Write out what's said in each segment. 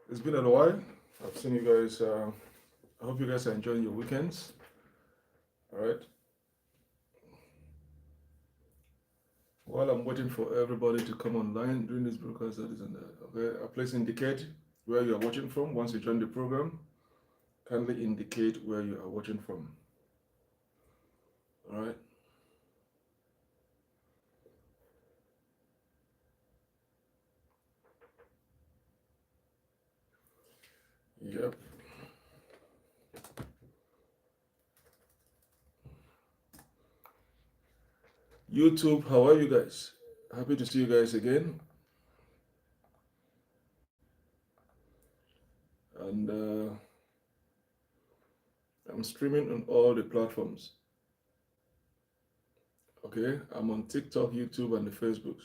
It's been a while. I've seen you guys. I hope you guys are enjoying your weekends. All right. While I'm waiting for everybody to come online during this broadcast, that is on the okay. Please indicate where you are watching from. Once you join the program, kindly indicate where you are watching from. All right. Yep. YouTube, how are you guys? Happy to see you guys again. And I'm streaming on all the platforms. Okay. I'm on TikTok, YouTube, and the Facebooks.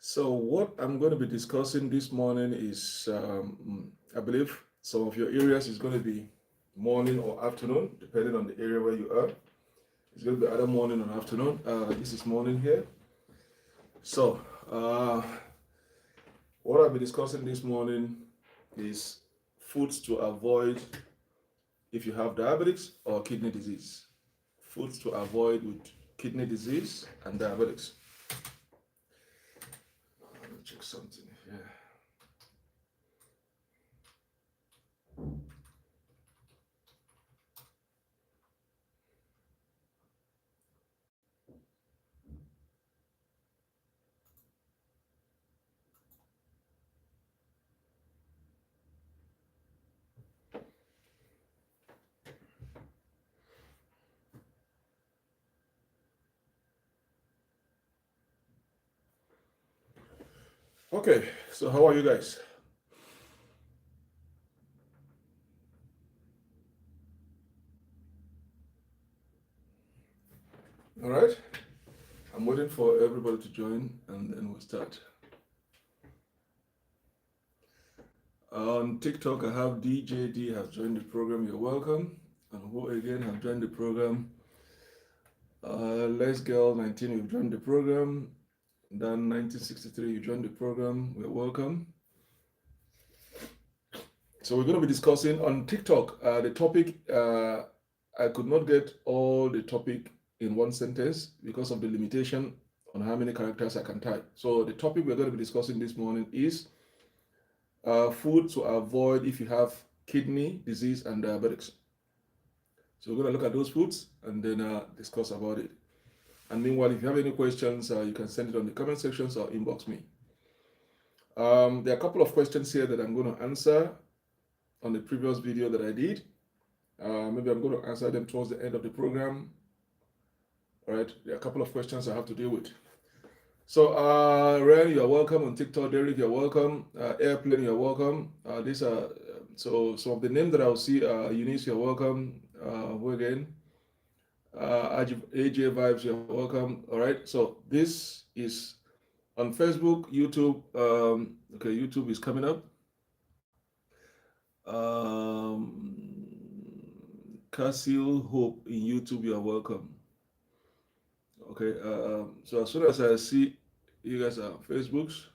So, what I'm going to be discussing this morning is, I believe some of your areas is going to be morning or afternoon, depending on the area where you are. It's going to be either morning or afternoon. This is morning here. So, what I'll be discussing this morning is foods to avoid if you have diabetes or kidney disease. Foods to avoid with kidney disease and diabetes. Let me check something here. Okay, so how are you guys? All right. I'm waiting for everybody to join and then we'll start. On TikTok, I have DJD has joined the program. You're welcome. And who again have joined the program? Les Girl 19, you've joined the program. Dan 1963, you joined the program. We're welcome. So we're going to be discussing on TikTok. The topic, I could not get all the topic in one sentence because of the limitation on how many characters I can type. So the topic we're going to be discussing this morning is food to avoid if you have kidney disease and diabetics. So we're going to look at those foods and then discuss about it. And meanwhile, if you have any questions, you can send it on the comment sections or inbox me. There are a couple of questions here that I'm going to answer on the previous video that I did. Maybe I'm going to answer them towards the end of the program. All right, there are a couple of questions I have to deal with. So, Ren, you're welcome on TikTok. Derek, you're welcome. Airplane, you're welcome. These are so some of the names that I'll see. Eunice, you're welcome. Who again? AJ Vibes, you're welcome. All right. So this is on Facebook, YouTube. Okay, YouTube is coming up. Cassil Hope in YouTube, you are welcome. Okay. So as soon as I see you guys are on Facebooks.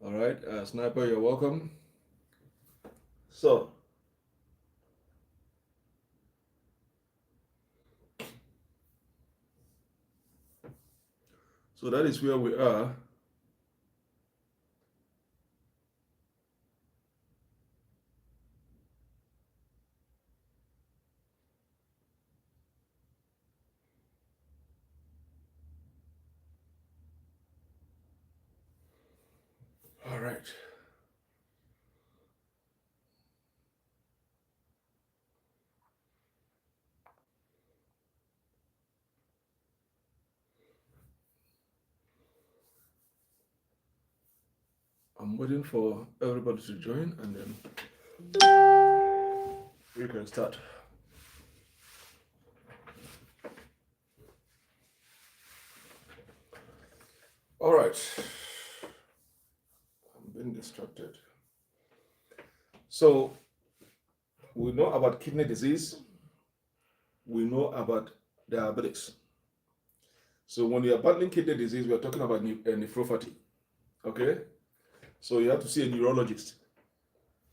All right, Sniper, you're welcome. So that is where we are. All right. I'm waiting for everybody to join and then we can start. All right. distracted. So we know about kidney disease. We know about diabetes. So when you are battling kidney disease, we are talking about nephropathy. Okay? So you have to see a neurologist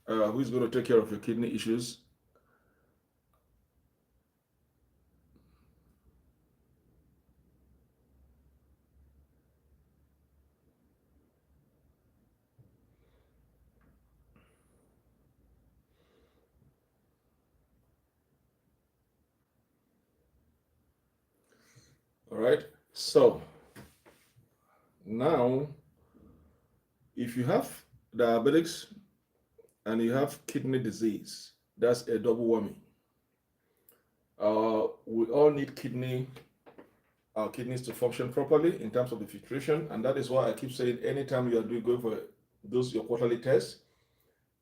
who is going to take care of your kidney issues. All right? So now, if you have diabetics and you have kidney disease, that's a double whammy. We all need our kidneys to function properly in terms of the filtration, and that is why I keep saying anytime you are going for your quarterly tests,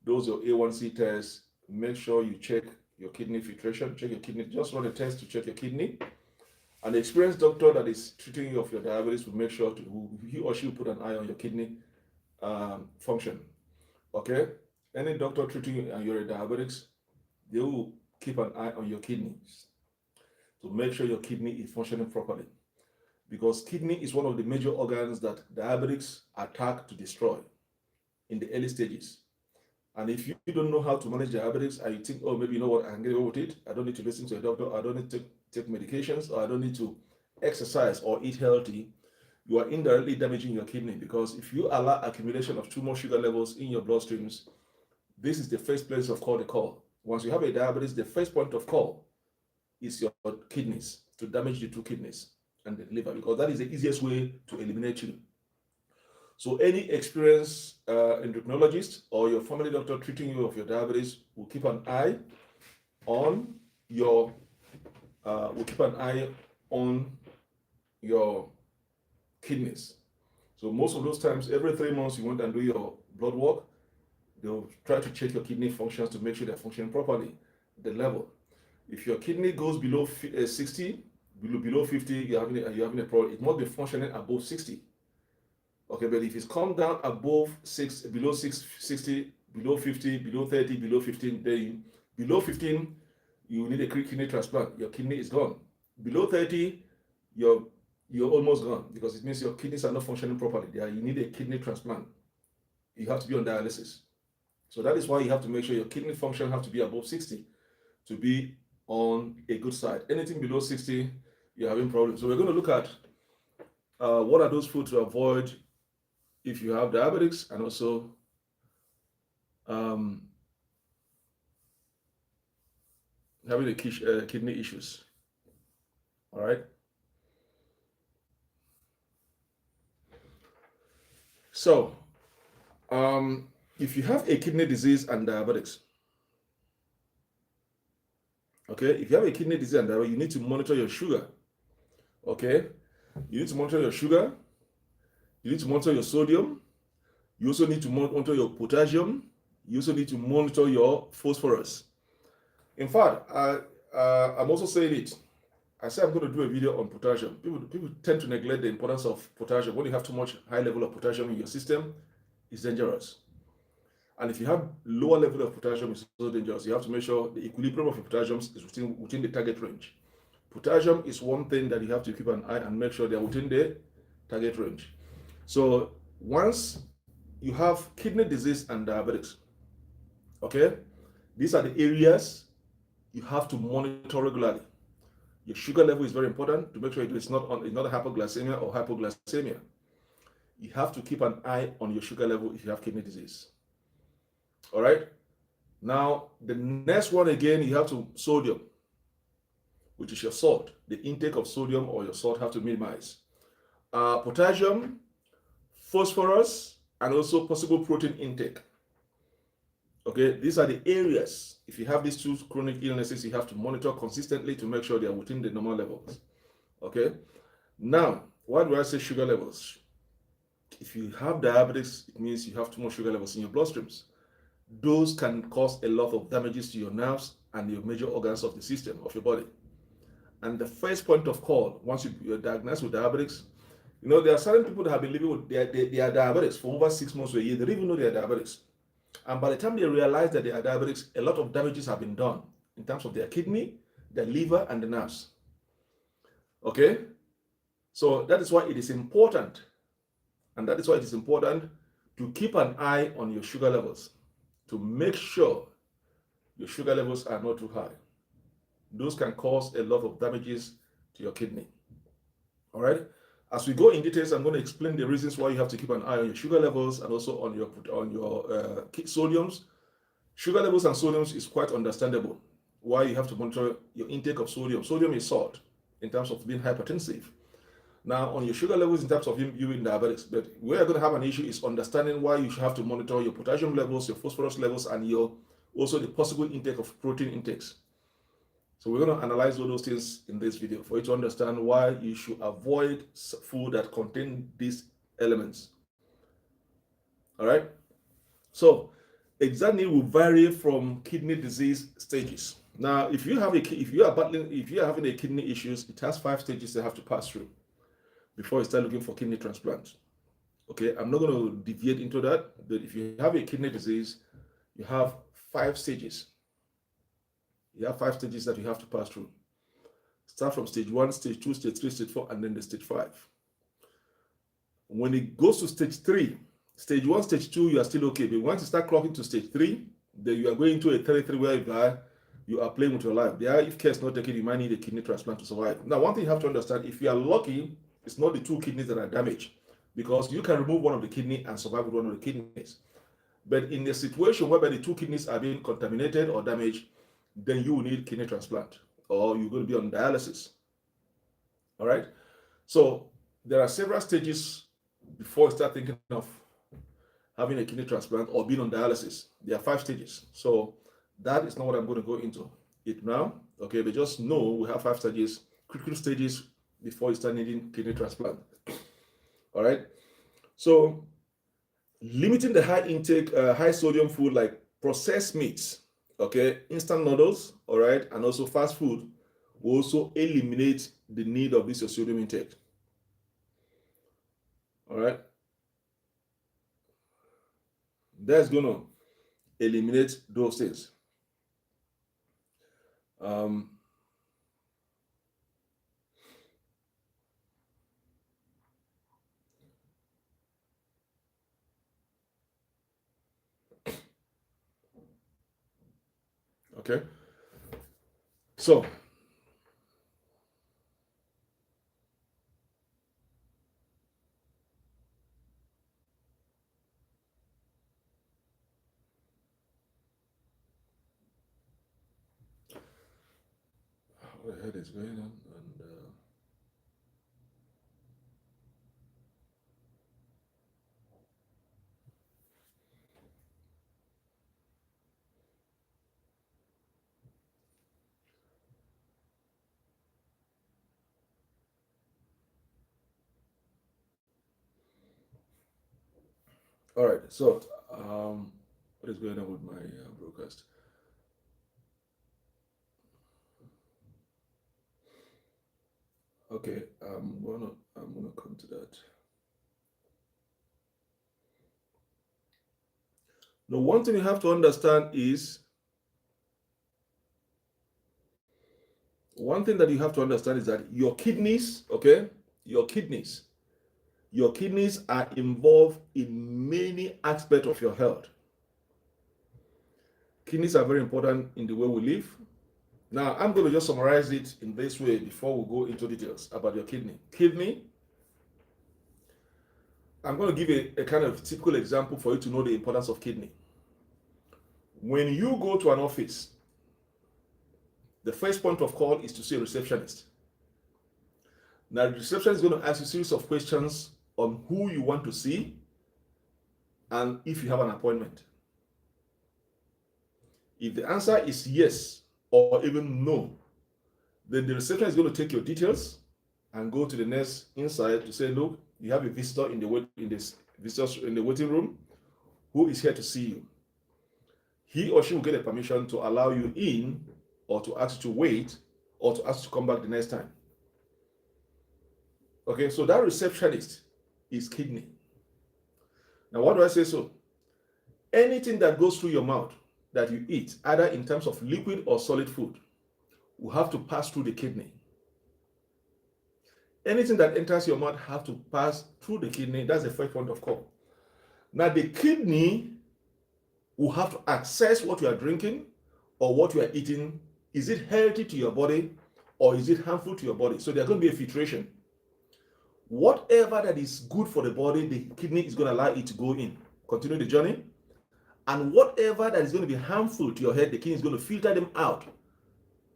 those your A1C tests, make sure you check your kidney filtration, check your kidney, just run a test to check your kidney. An experienced doctor that is treating you of your diabetes will make sure he or she will put an eye on your kidney function. Okay? Any doctor treating you and you're a diabetics, they will keep an eye on your kidneys to make sure your kidney is functioning properly. Because kidney is one of the major organs that diabetics attack to destroy in the early stages. And if you don't know how to manage diabetics and you think, oh, maybe you know what, I can get away with it, I don't need to listen to a doctor, I don't need to take medications, or I don't need to exercise or eat healthy, you are indirectly damaging your kidney. Because if you allow accumulation of too much sugar levels in your bloodstreams, this is the first place of call to call. Once you have a diabetes, the first point of call is your kidneys, to damage the two kidneys and the liver, because that is the easiest way to eliminate you. So any experienced endocrinologist or your family doctor treating you of your diabetes will keep an eye on your kidneys. So most of those times, every 3 months, you went and do your blood work. They'll try to check your kidney functions to make sure they're functioning properly, the level. If your kidney goes below 60, below 50, you're having a problem. It must be functioning above 60. Okay, but if it's come down above below 60, below 50, below 30, below 15, then below 15, you need a kidney transplant. Your kidney is gone. Below 30, you're almost gone, because it means your kidneys are not functioning properly. You need a kidney transplant. You have to be on dialysis. So that is why you have to make sure your kidney function have to be above 60 to be on a good side. Anything below 60, you're having problems. So we're going to look at what are those foods to avoid if you have diabetics, and also having kidney issues. All right. So if you have a kidney disease and diabetics, okay, if you have a kidney disease and diabetes, you need to monitor your sugar. Okay, you need to monitor your sugar. You need to monitor your sodium. You also need to monitor your potassium. You also need to monitor your phosphorus. In fact, I'm also saying it. I said I'm going to do a video on potassium. People tend to neglect the importance of potassium. When you have too much high level of potassium in your system, it's dangerous. And if you have lower level of potassium, it's also dangerous. You have to make sure the equilibrium of your potassium is within the target range. Potassium is one thing that you have to keep an eye and make sure they're within the target range. So once you have kidney disease and diabetics, okay, these are the areas you have to monitor regularly. Your sugar level is very important to make sure it's not hypoglycemia or hypoglycemia. You have to keep an eye on your sugar level if you have kidney disease. All right. Now, the next one again, you have to sodium, which is your salt. The intake of sodium or your salt have to minimize. Potassium, phosphorus, and also possible protein intake. Okay, these are the areas. If you have these two chronic illnesses, you have to monitor consistently to make sure they are within the normal levels. Okay. Now, why do I say sugar levels? If you have diabetes, it means you have too much sugar levels in your bloodstreams. Those can cause a lot of damages to your nerves and your major organs of the system of your body. And the first point of call, once you're diagnosed with diabetics, You know, there are certain people that have been living with their diabetics for over 6 months or a year. They don't even know they are diabetics. And by the time they realize that they are diabetics, a lot of damages have been done in terms of their kidney, their liver, and the nerves. Okay? So that is why it is important, and that is why it is important to keep an eye on your sugar levels, to make sure your sugar levels are not too high. Those can cause a lot of damages to your kidney. All right? As we go in details, I'm going to explain the reasons why you have to keep an eye on your sugar levels and also on your sodiums. Sugar levels and sodiums is quite understandable. Why you have to monitor your intake of sodium. Sodium is salt in terms of being hypertensive. Now, on your sugar levels in terms of you being diabetics, but where you're going to have an issue is understanding why you should have to monitor your potassium levels, your phosphorus levels, and your also the possible intake of protein intakes. So we're going to analyze all those things in this video for you to understand why you should avoid food that contain these elements. All right. So exact need will vary from kidney disease stages. Now, if you are having a kidney issues, it has 5 stages they have to pass through before you start looking for kidney transplant. Okay, I'm not going to deviate into that, but if you have a kidney disease, you have 5 stages. You have 5 stages that you have to pass through. Start from stage 1, stage 2, stage 3, stage 4, and then the stage 5. When it goes to stage 3, stage 1, stage 2, you are still okay. But once you start clocking to stage 3, then you are going to a territory where you are playing with your life. There, if care is not taken, you might need a kidney transplant to survive. Now, one thing you have to understand, if you are lucky, it's not the 2 kidneys that are damaged, because you can remove one of the kidney and survive with one of the kidneys. But in a situation whereby the 2 kidneys are being contaminated or damaged, then you will need kidney transplant or you're going to be on dialysis. All right. So there are several stages before you start thinking of having a kidney transplant or being on dialysis. There are 5 stages. So that is not what I'm going to go into it now. Okay. But just know we have 5 stages, critical stages before you start needing kidney transplant. All right. So limiting the high intake, high sodium food like processed meats, okay, instant noodles, all right, and also fast food will also eliminate the need of this sodium intake. All right. That's going to eliminate those things. Okay. So what the hell is going on? All right. So what is going on with my broadcast? Okay, I'm gonna come to that. Now, one thing you have to understand is that your kidneys, okay, your kidneys are involved in many aspects of your health. Kidneys are very important in the way we live. Now, I'm going to just summarize it in this way before we go into details about your kidney. I'm going to give a kind of typical example for you to know the importance of kidney. When you go to an office, the first point of call is to see a receptionist. Now, the receptionist is going to ask you a series of questions on who you want to see and if you have an appointment. If the answer is yes or even no, then the receptionist is going to take your details and go to the nurse inside to say, look, you have a visitor in the waiting room who is here to see you. He or she will get a permission to allow you in or to ask you to wait or to ask you to come back the next time. Okay, so that receptionist is kidney. Now, what do I say so? Anything that goes through your mouth that you eat, either in terms of liquid or solid food, will have to pass through the kidney. Anything that enters your mouth have to pass through the kidney. That's the first point of call. Now, the kidney will have to assess what you are drinking or what you are eating. Is it healthy to your body or is it harmful to your body? So there's going to be a filtration. Whatever that is good for the body, the kidney is going to allow it to go in, continue the journey. And whatever that is going to be harmful to your head, the kidney is going to filter them out.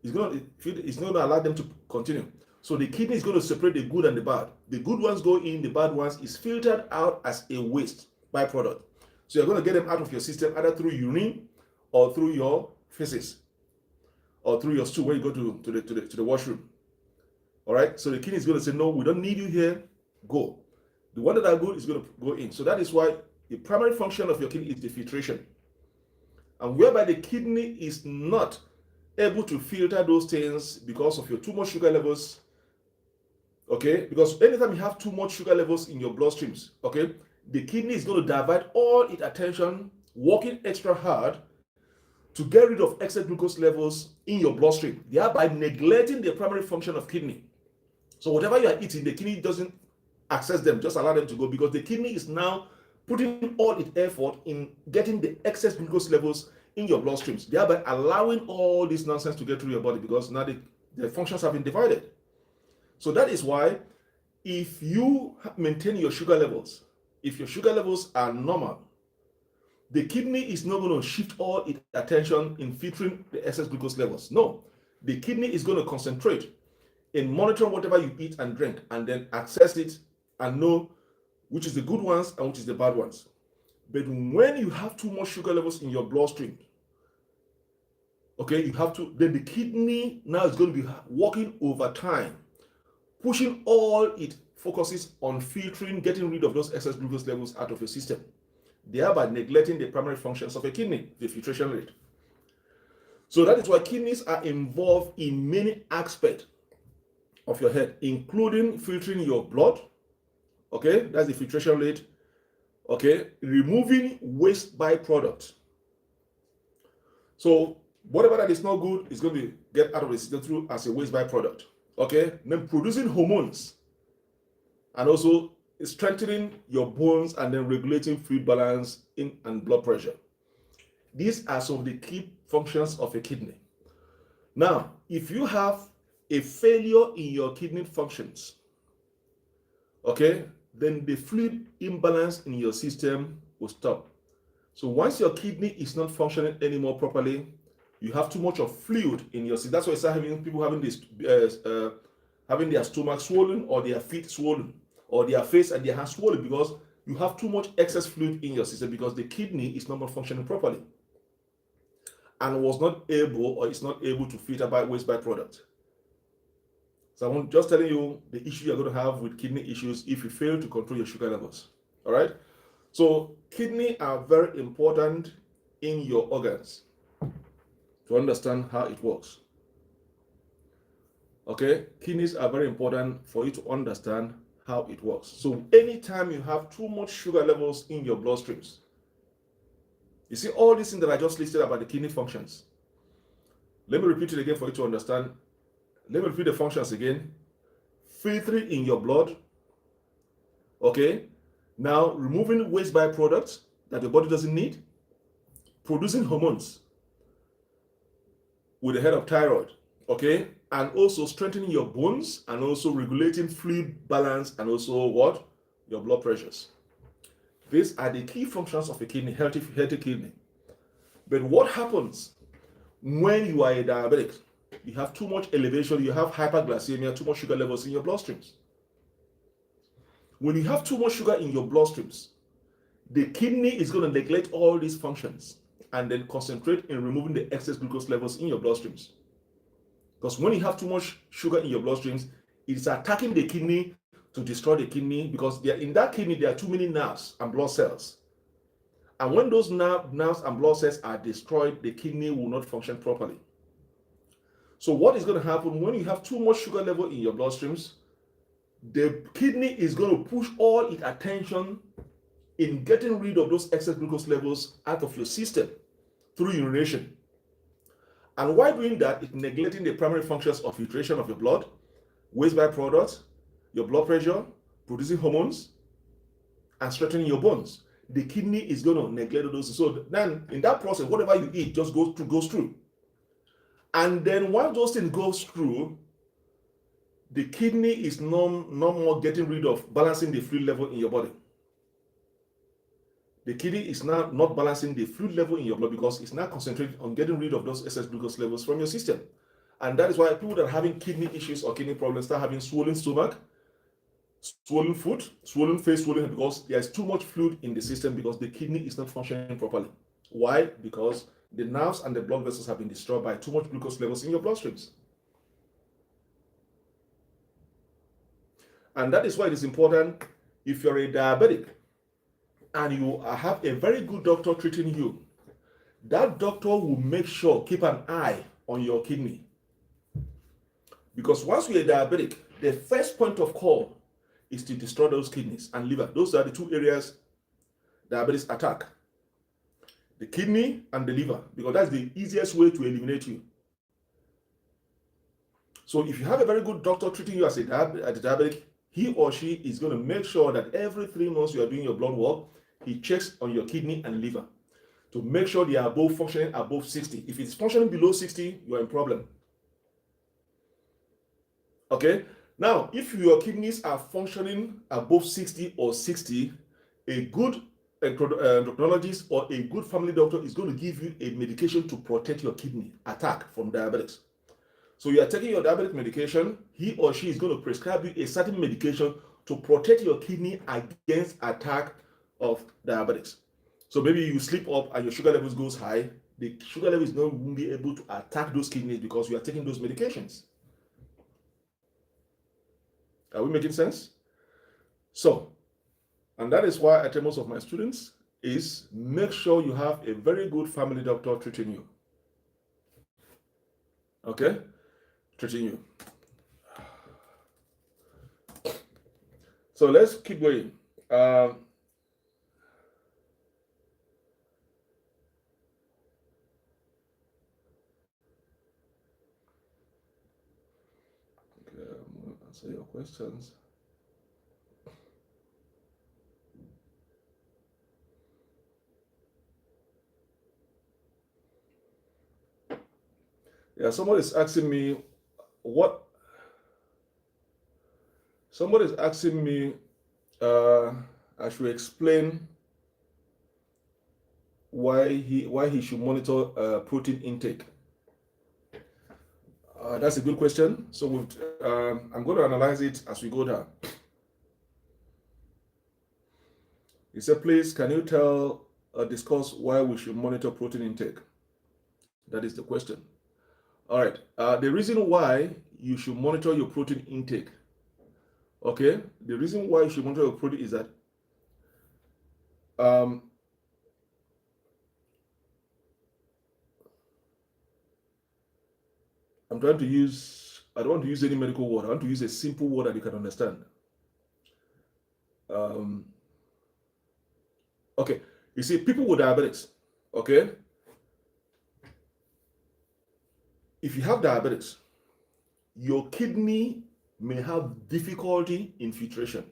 It's going to allow them to continue. So the kidney is going to separate the good and the bad. The good ones go in, the bad ones is filtered out as a waste byproduct. So you're going to get them out of your system either through urine or through your feces or through your stool when you go to the washroom. All right. So the kidney is going to say, no, we don't need you here. Go. The one that are good is going to go in. So that is why the primary function of your kidney is the filtration. And whereby the kidney is not able to filter those things because of your too much sugar levels. Okay, because anytime you have too much sugar levels in your bloodstreams, okay, the kidney is going to divert all its attention, working extra hard to get rid of excess glucose levels in your bloodstream, thereby neglecting the primary function of kidney. So whatever you are eating, the kidney doesn't access them, just allow them to go, because the kidney is now putting all its effort in getting the excess glucose levels in your bloodstreams, thereby allowing all this nonsense to get through your body, because now the functions have been divided. So that is why if you maintain your sugar levels, if your sugar levels are normal, the kidney is not going to shift all its attention in filtering the excess glucose levels. No, the kidney is going to concentrate in monitoring whatever you eat and drink, and then access it and know which is the good ones and which is the bad ones. But when you have too much sugar levels in your bloodstream, okay, then the kidney now is going to be working overtime, pushing all its focuses on filtering, getting rid of those excess glucose levels out of your system, thereby neglecting the primary functions of a kidney, the filtration rate. So that is why kidneys are involved in many aspects of your health, including filtering your blood, okay, that's the filtration rate, okay, removing waste byproducts. So whatever that is not good is going to get out of the system through as a waste byproduct. Okay, then producing hormones and also strengthening your bones and then regulating fluid balance and blood pressure. These are some of the key functions of a kidney. Now, if you have a failure in your kidney functions, okay, then the fluid imbalance in your system will stop. So once your kidney is not functioning anymore properly, you have too much of fluid in your system. That's why you start having people having this, having their stomach swollen or their feet swollen or their face and their hands swollen, because you have too much excess fluid in your system because the kidney is not functioning properly and was not able or is not able to filter by waste byproduct. So I'm just telling you the issue you're going to have with kidney issues if you fail to control your sugar levels. All right. So kidney are very important in your organs to understand how it works. Okay, kidneys are very important for you to understand how it works. So anytime you have too much sugar levels in your bloodstreams, you see all these things that I just listed about the kidney functions. Let me repeat it again for you to understand. Let me repeat the functions again. Filtering in your blood. Okay, now removing waste byproducts that your body doesn't need. Producing hormones with the head of thyroid, okay, and also strengthening your bones and also regulating fluid balance and also what? Your blood pressures. These are the key functions of a kidney, healthy kidney. But what happens when you are a diabetic? You have too much elevation, you have hyperglycemia, too much sugar levels in your bloodstreams. When you have too much sugar in your bloodstreams, the kidney is going to neglect all these functions and then concentrate in removing the excess glucose levels in your bloodstreams. Because when you have too much sugar in your bloodstreams, it is attacking the kidney to destroy the kidney, because in that kidney there are too many nerves and blood cells. And when those nerves and blood cells are destroyed, the kidney will not function properly. So what is going to happen when you have too much sugar level in your bloodstreams? the kidney is going to push all its attention in getting rid of those excess glucose levels out of your system through urination. And while doing that, it's neglecting the primary functions of filtration of your blood, waste byproducts, your blood pressure, producing hormones, and strengthening your bones. The kidney is going to neglect those. So then in that process, whatever you eat just goes through. And then once those things goes through, the kidney is no more getting rid of balancing the fluid level in your body. The kidney is now not balancing the fluid level in your blood because it's now concentrated on getting rid of those excess glucose levels from your system. And that is why people that are having kidney issues or kidney problems start having swollen stomach, swollen foot, swollen face, swollen head, because there's too much fluid in the system because the kidney is not functioning properly. Why? Because the nerves and the blood vessels have been destroyed by too much glucose levels in your bloodstreams. And that is why it is important, if you're a diabetic and you have a very good doctor treating you, that doctor will make sure, keep an eye on your kidney. Because once you're a diabetic, the first point of call is to destroy those kidneys and liver. Those are the two areas diabetes attack. The kidney and the liver, because that's the easiest way to eliminate you. So if you have a very good doctor treating you as a diabetic, he or she is going to make sure that every 3 months you are doing your blood work, he checks on your kidney and liver to make sure they are both functioning above 60. If it's functioning below 60, you are in problem. Okay? Now, if your kidneys are functioning above 60 or 60, a good endocrinologist or a good family doctor is going to give you a medication to protect your kidney attack from diabetes. So you are taking your diabetic medication, he or she is going to prescribe you a certain medication to protect your kidney against attack of diabetes. So maybe you sleep up and your sugar levels goes high, the sugar level is not going to be able to attack those kidneys because you are taking those medications. Are we making sense? So, and that is why I tell most of my students is make sure you have a very good family doctor treating you. Okay? Treating you. So let's keep going. Okay, I'm going to answer your questions. Yeah, somebody is asking me what. Somebody is asking me I should explain why he should monitor protein intake. That's a good question. So I'm going to analyze it as we go down. He said, please, can you discuss why we should monitor protein intake? That is the question. All right. The reason why you should monitor your protein intake, okay? The reason why you should monitor your protein is that I'm trying to use, I don't want to use any medical word. I want to use a simple word that you can understand. Okay, you see, people with diabetes, okay? If you have diabetes, your kidney may have difficulty in filtration.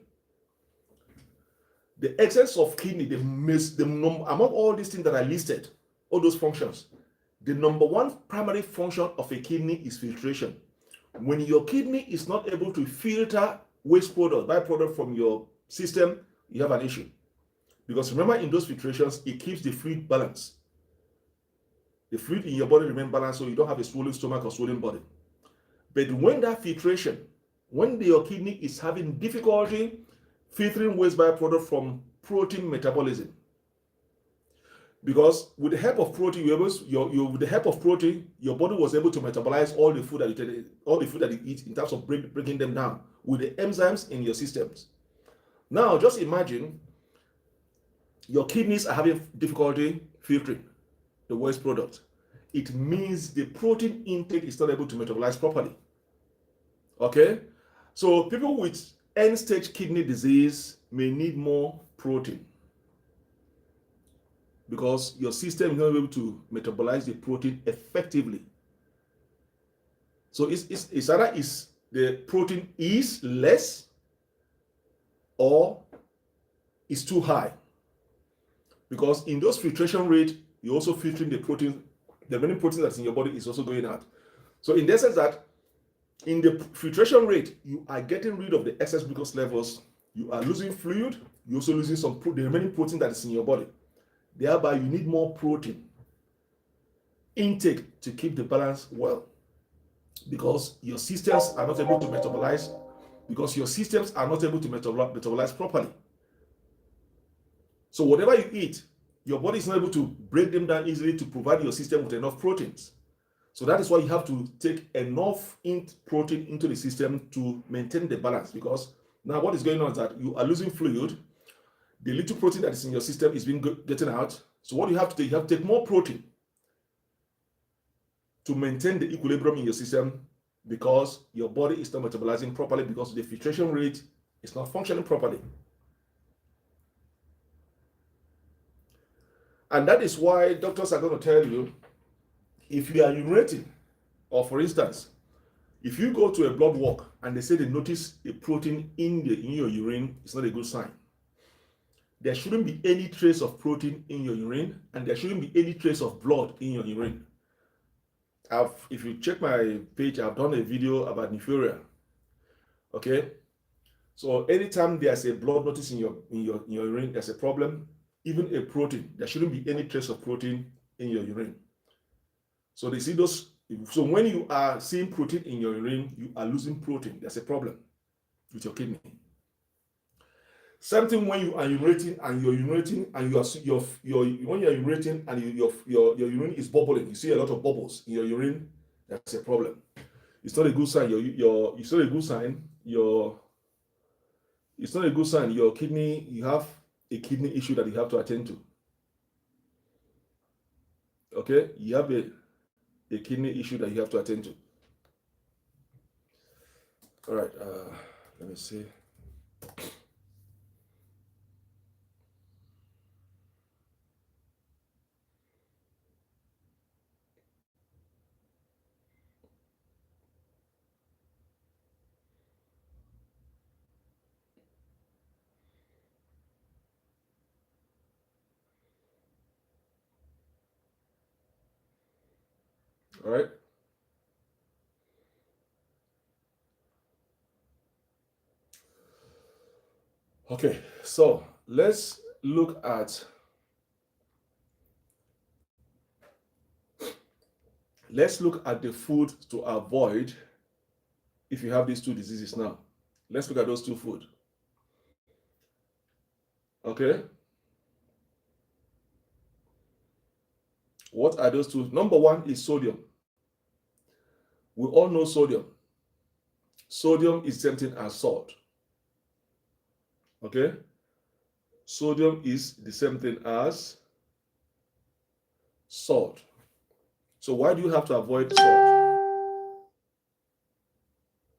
The excess of kidney, among all these things that I listed, all those functions, the number one primary function of a kidney is filtration. When your kidney is not able to filter waste product, byproduct from your system, you have an issue. Because remember, in those filtrations, it keeps the fluid balance. The fluid in your body remain balanced so you don't have a swollen stomach or swollen body. But when that filtration, when your kidney is having difficulty filtering waste byproduct from protein metabolism, because with the help of protein, with the help of protein, your body was able to metabolize all the food that you eat in terms of breaking them down with the enzymes in your systems. Now, just imagine your kidneys are having difficulty filtering the waste product. It means the protein intake is not able to metabolize properly. Okay? So people with end-stage kidney disease may need more protein because your system is not able to metabolize the protein effectively. So it's either the protein is less or is too high. Because in those filtration rate, you're also filtering the protein, the many protein that's in your body is also going out. So in the sense that in the filtration rate, you are getting rid of the excess glucose levels, you are losing fluid, you're also losing the remaining protein that is in your body. Thereby, you need more protein intake to keep the balance well. Because your systems are not able to metabolize properly. So whatever you eat, your body is not able to break them down easily to provide your system with enough proteins. So that is why you have to take enough protein into the system to maintain the balance. Because now what is going on is that you are losing fluid. The little protein that is in your system is getting out. So what you have to do, you have to take more protein to maintain the equilibrium in your system, because your body is not metabolizing properly because the filtration rate is not functioning properly. And that is why doctors are going to tell you, if you are urinating, or for instance, if you go to a blood work and they say they notice a protein in your urine, it's not a good sign. There shouldn't be any trace of protein in your urine, and there shouldn't be any trace of blood in your urine. If you check my page, I've done a video about nephria. Okay, so anytime there's a blood notice in your urine, there's a problem. Even a protein, there shouldn't be any trace of protein in your urine. So they see those. So when you are seeing protein in your urine, you are losing protein. There's a problem with your kidney. Same thing when you are urinating and you're urinating and when you're urinating and your urine is bubbling, you see a lot of bubbles in your urine. That's a problem. It's not a good sign. It's not a good sign. It's not a good sign. Your kidney, you have a kidney issue that you have to attend to. Okay, you have a kidney issue that you have to attend to. All right, let me see. All right. Okay, so let's look at the food to avoid if you have these two diseases now. Let's look at those two food. Okay. What are those two? Number one is sodium. We all know sodium. Sodium is the same thing as salt. Okay? Sodium is the same thing as salt. So why do you have to avoid salt?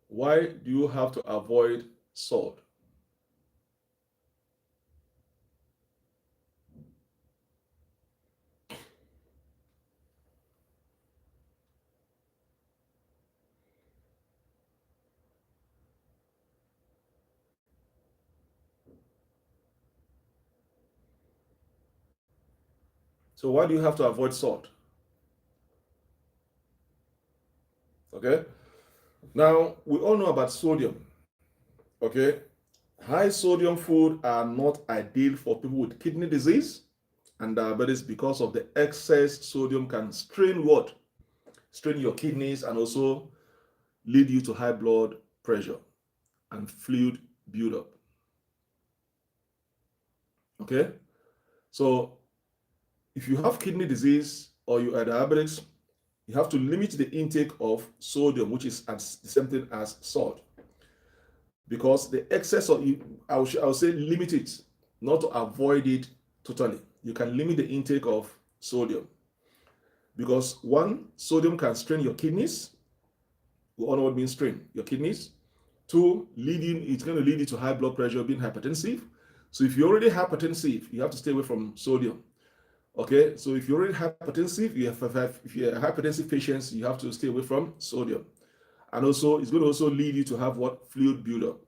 Why do you have to avoid salt? So why do you have to avoid salt? Okay? Now, we all know about sodium. Okay? High sodium food are not ideal for people with kidney disease and diabetes because of the excess sodium can strain what? Strain your kidneys and also lead you to high blood pressure and fluid buildup. Okay? So if you have kidney disease or you are diabetic, you have to limit the intake of sodium, which is the same thing as salt. Because the excess of, I would say limit it, not to avoid it totally. You can limit the intake of sodium. Because one, sodium can strain your kidneys. We all know what means strain, your kidneys. Two, it's going to lead you to high blood pressure, being hypertensive. So if you're already hypertensive, you have to stay away from sodium. Okay, so if you're already hypertensive, if you're a hypertensive patient, you have to stay away from sodium. And also, it's going to also lead you to have what? Fluid buildup.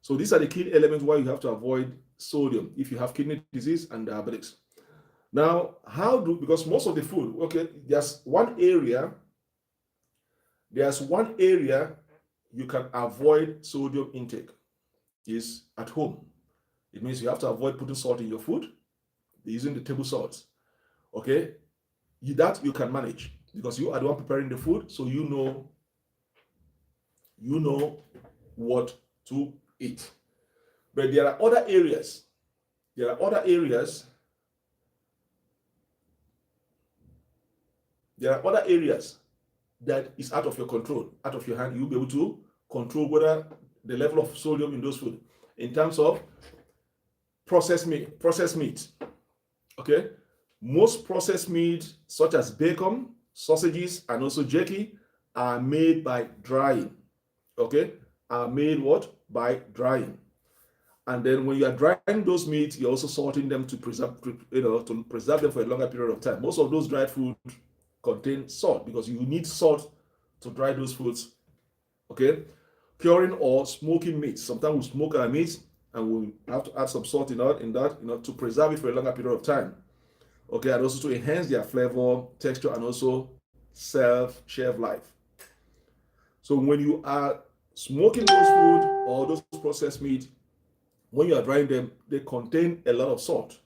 So these are the key elements why you have to avoid sodium if you have kidney disease and diabetics. Now, because most of the food, okay, there's one area you can avoid sodium intake is at home. It means you have to avoid putting salt in your food, using the table salt. Okay, that you can manage because you are the one preparing the food, so you know what to eat. But there are other areas that is out of your control, out of your hand. You'll be able to control whether the level of sodium in those food. In terms of processed meat. Okay, most processed meat, such as bacon, sausages, and also jerky, are made by drying. Okay, are made what? By drying. And then when you are drying those meats, you're also salting them to preserve them for a longer period of time. Most of those dried food contain salt because you need salt to dry those foods. Okay, curing or smoking meat. Sometimes we smoke our meat and we'll have to add some salt in that, to preserve it for a longer period of time. Okay, and also to enhance their flavor, texture, and also shelf life. So when you are smoking those food or those processed meat, when you are drying them, they contain a lot of salt.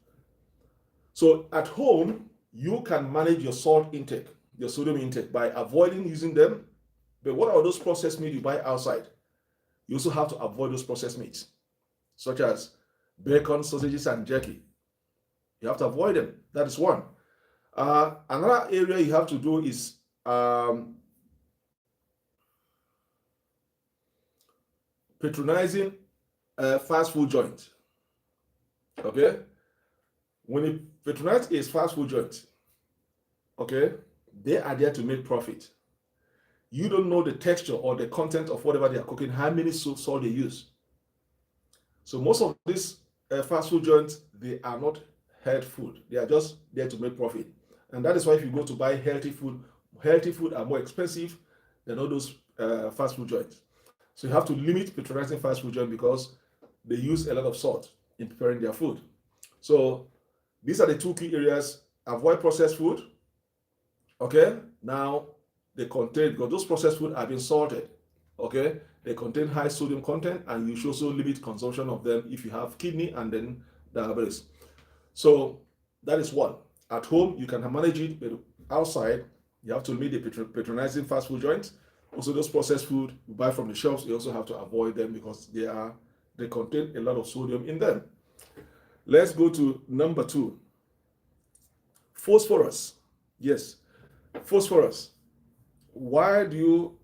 So at home, you can manage your salt intake, your sodium intake, by avoiding using them. But what are those processed meat you buy outside? You also have to avoid those processed meats, such as bacon, sausages, and jerky. You have to avoid them. That is one. Another area you have to do is patronizing a fast food joint. Okay, when you patronize a fast food joint, okay, they are there to make profit. You don't know the texture or the content of whatever they are cooking, how many salt they use. So most of these fast food joints, they are not health food. They are just there to make profit. And that is why if you go to buy healthy food are more expensive than all those fast food joints. So you have to limit patronizing fast food joints because they use a lot of salt in preparing their food. So these are the two key areas. Avoid processed food. Okay, now they contain, because those processed food have been salted. Okay, they contain high sodium content, and you should also limit consumption of them if you have kidney and then diabetes. So that is one. At home, you can manage it, but outside, you have to limit the patronizing fast food joints. Also, those processed food you buy from the shops, you also have to avoid them because they contain a lot of sodium in them. Let's go to number 2. Phosphorus. Yes, phosphorus. Why do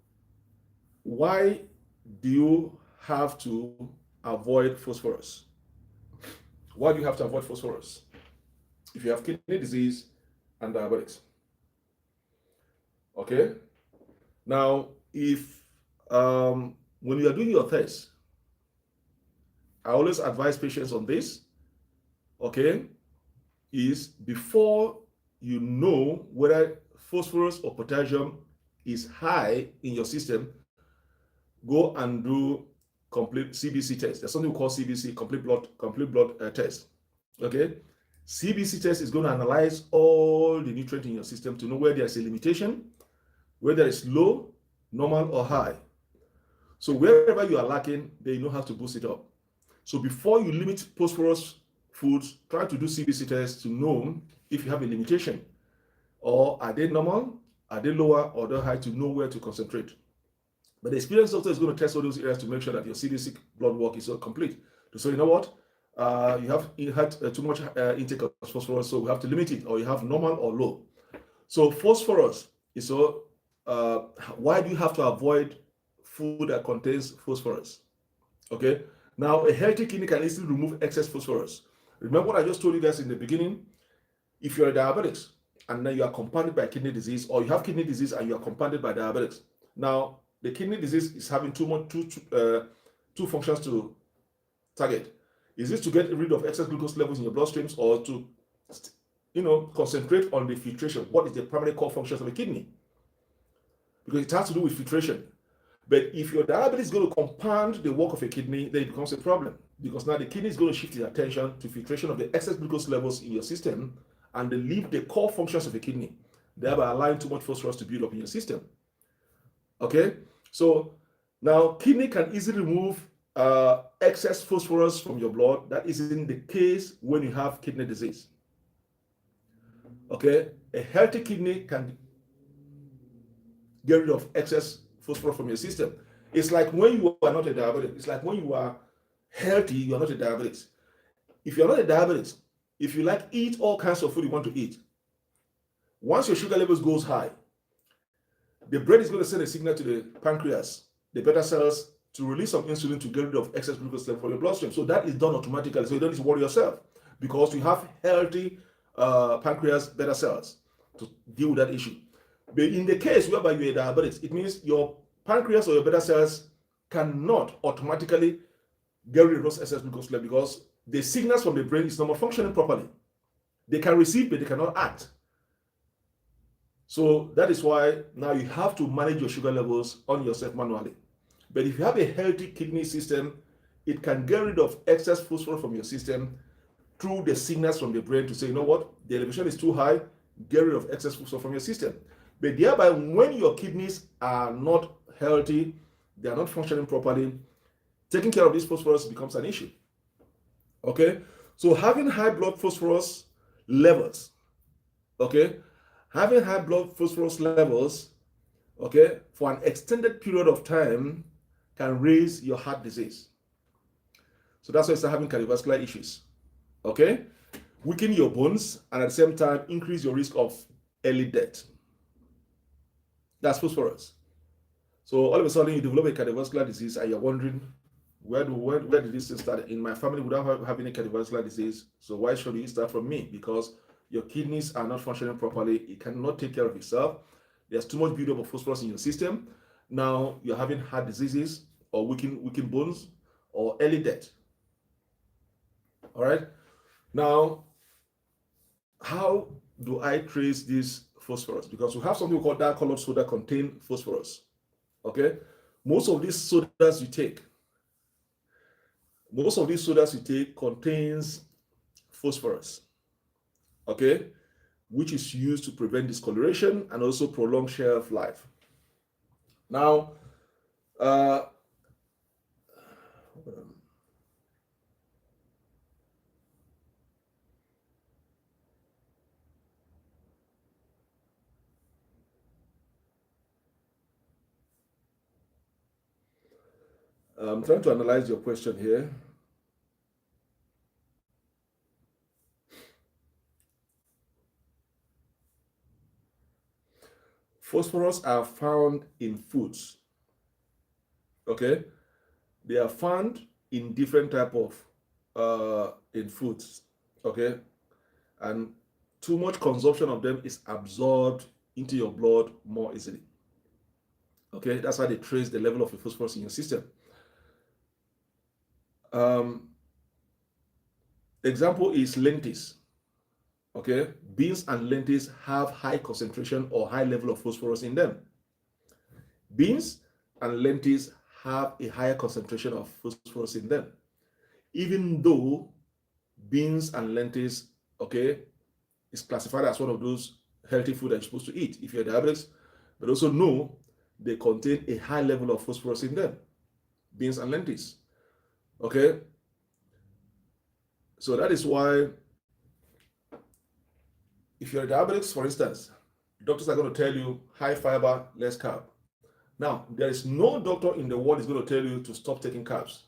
you have to avoid phosphorus? Why do you have to avoid phosphorus? If you have kidney disease and diabetes. Okay. Now, if when you are doing your test, I always advise patients on this. Okay, is before you know whether phosphorus or potassium is high in your system, go and do complete CBC test. There's something we call CBC, complete blood test. Okay, CBC test is going to analyze all the nutrients in your system to know where there's a limitation, whether it's low, normal, or high. So wherever you are lacking, they know how to boost it up. So before you limit phosphorus foods, try to do CBC tests to know if you have a limitation, or are they normal, are they lower, or they're high, to know where to concentrate. But the experienced doctor is going to test all those areas to make sure that your CBC blood work is complete. So you know what? You had too much intake of phosphorus, so we have to limit it, or you have normal or low. So phosphorus is why do you have to avoid food that contains phosphorus? Okay. Now, a healthy kidney can easily remove excess phosphorus. Remember what I just told you guys in the beginning? If you're a diabetic and then you are compounded by kidney disease, or you have kidney disease and you are compounded by diabetes, now The kidney disease is having two functions to target. Is this to get rid of excess glucose levels in your bloodstreams, or to concentrate on the filtration? What is the primary core functions of a kidney? Because it has to do with filtration. But if your diabetes is going to compound the work of a kidney, then it becomes a problem, because now the kidney is going to shift its attention to filtration of the excess glucose levels in your system, and they leave the core functions of a kidney, thereby allowing too much phosphorus to build up in your system. Okay, so now kidney can easily remove excess phosphorus from your blood. That isn't the case when you have kidney disease. Okay, a healthy kidney can get rid of excess phosphorus from your system. It's like when you are not a diabetic. It's like when you are healthy, you are not a diabetic. If you're not a diabetic, if you eat all kinds of food you want to eat, once your sugar levels goes high, the brain is going to send a signal to the pancreas, the beta cells, to release some insulin to get rid of excess glucose level from your bloodstream. So that is done automatically. So you don't need to worry yourself, because you have healthy pancreas beta cells to deal with that issue. But in the case whereby you're a diabetic, it means your pancreas or your beta cells cannot automatically get rid of those excess glucose level, because the signals from the brain is not functioning properly. They can receive, but they cannot act. So that is why now you have to manage your sugar levels on yourself manually. But if you have a healthy kidney system, it can get rid of excess phosphorus from your system through the signals from the brain to say, you know what, the elevation is too high, get rid of excess phosphorus from your system. But thereby, when your kidneys are not healthy, they are not functioning properly, taking care of this phosphorus becomes an issue. Okay, so having high blood phosphorus levels, having high blood phosphorus levels, for an extended period of time can raise your heart disease. So that's why you start having cardiovascular issues. Weaken your bones, and at the same time increase your risk of early death. That's phosphorus. So all of a sudden you develop a cardiovascular disease, and you're wondering, where did this thing start? In my family, we don't have any cardiovascular disease, so why should you start from me? Because your kidneys are not functioning properly. It cannot take care of itself. There's too much buildup of phosphorus in your system. Now you're having heart diseases, or weakened bones, or early death. All right. Now, how do I trace this phosphorus? Because we have something called dark colored soda contain phosphorus. Most of these sodas you take contains phosphorus, which is used to prevent discoloration and also prolong shelf life. Now, I'm trying to analyze your question here. Phosphorus are found in foods. They are found in different type of in foods. And too much consumption of them is absorbed into your blood more easily. That's why they trace the level of the phosphorus in your system. Example is lentils. Beans and lentils have high concentration or high level of phosphorus in them. Beans and lentils have a higher concentration of phosphorus in them, even though beans and lentils is classified as one of those healthy food that you're supposed to eat if you're diabetic, but also know they contain a high level of phosphorus in them, beans and lentils. So that is why, if you're a diabetic, for instance, doctors are going to tell you high fiber, less carb. Now, there is no doctor in the world is going to tell you to stop taking carbs,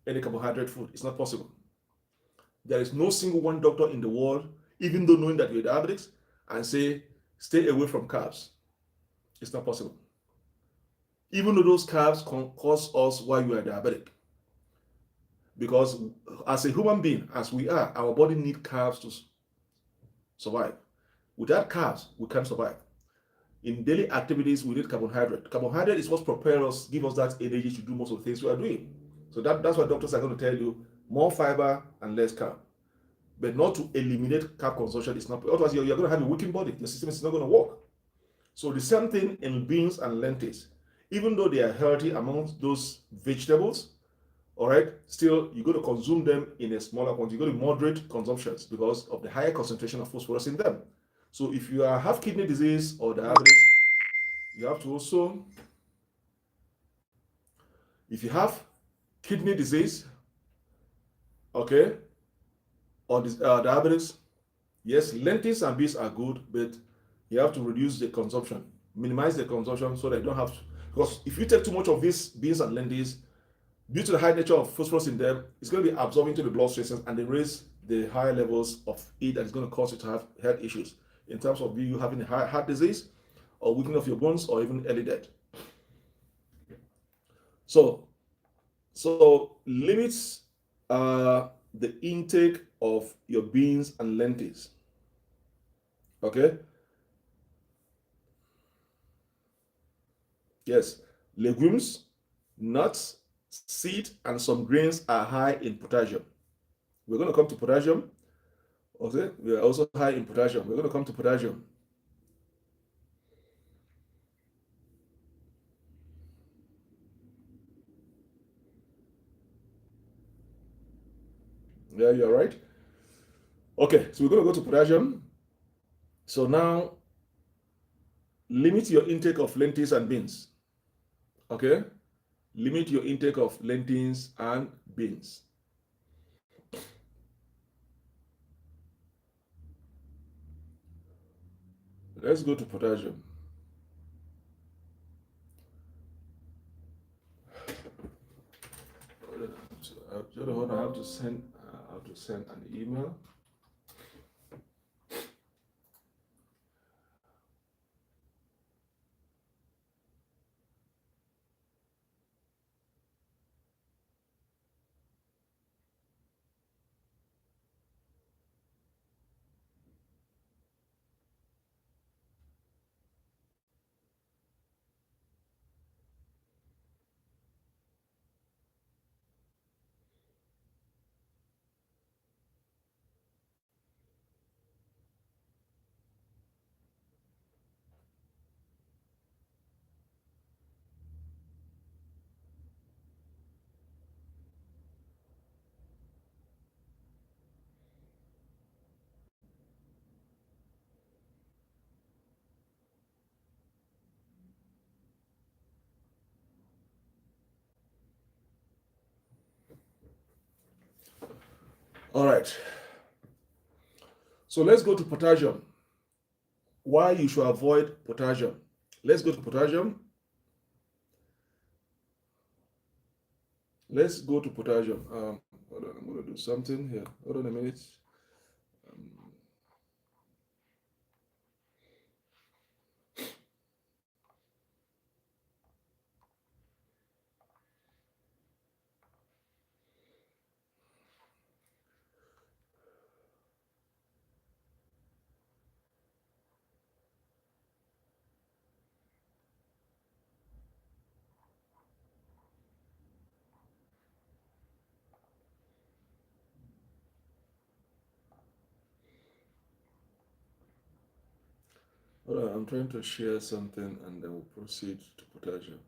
any carbohydrate food. It's not possible. There is no single one doctor in the world, even though knowing that you're diabetic, and say, stay away from carbs. It's not possible. Even though those carbs can cause us why you are diabetic. Because as a human being, as we are, our body needs carbs to survive. Without carbs, we can't survive. In daily activities, we need carbohydrate. Carbohydrate is what propels us, give us that energy to do most of the things we are doing. So that's why doctors are going to tell you more fiber and less carb, but not to eliminate carb consumption. It's not, otherwise you're going to have a weakened body. The system is not going to work. So the same thing in beans and lentils. Even though they are healthy amongst those vegetables, all right, still you got to consume them in a smaller quantity. You got to moderate consumptions because of the higher concentration of phosphorus in them. So if you have kidney disease or diabetes, you have to also, if you have kidney disease, okay, or diabetes, yes, lentils and beans are good, but you have to reduce the consumption, minimize the consumption so that you don't have to, because if you take too much of these beans and lentils, due to the high nature of phosphorus in them, it's going to be absorbed into the bloodstream and they raise the higher levels of it, and it's going to cause you to have health issues in terms of you having a heart disease or weakening of your bones or even early death. So, limits the intake of your beans and lentils. Okay. Yes, legumes, nuts, seed, and some grains are high in potassium. We're going to come to potassium. Okay, we are also high in potassium. We're going to come to potassium. Yeah, you're right. Okay, so we're going to go to potassium. So now, limit your intake of lentils and beans. Okay, limit your intake of lentils and beans. Let's go to potassium. I have to send. An email. All right. So let's go to potassium. Why you should avoid potassium. Let's go to potassium. Let's go to potassium. Hold on, I'm going to do something here. Hold on a minute. Um, Hold on, I'm trying to share something and then we'll proceed to potassium.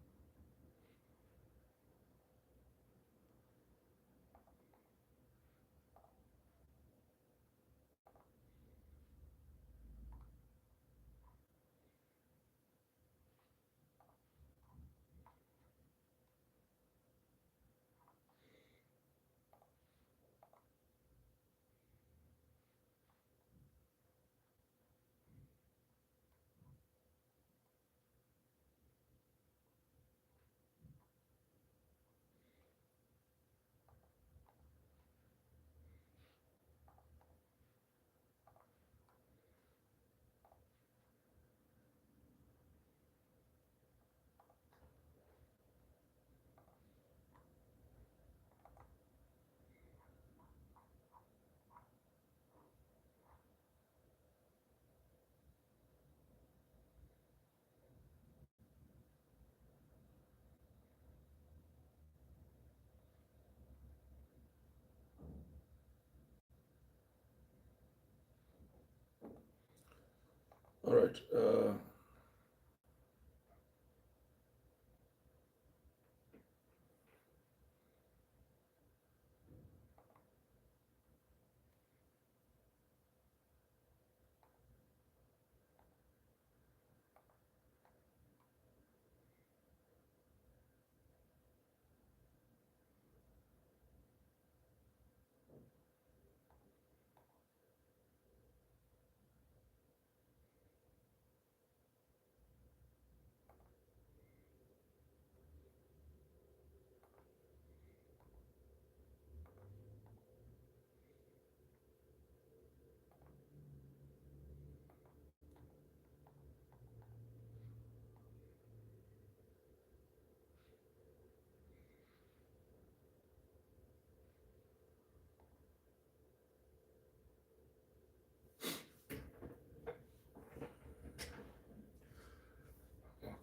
All right.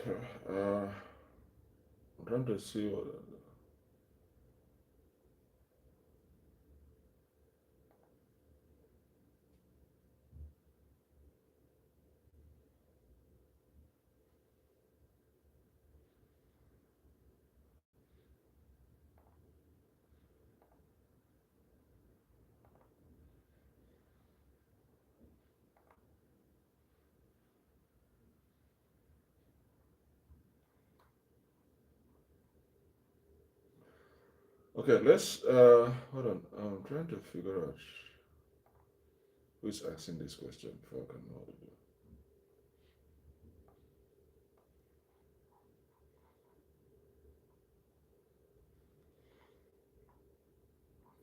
Okay. I'm trying to see what. Okay, let's hold on. I'm trying to figure out who's asking this question before I can know what to do.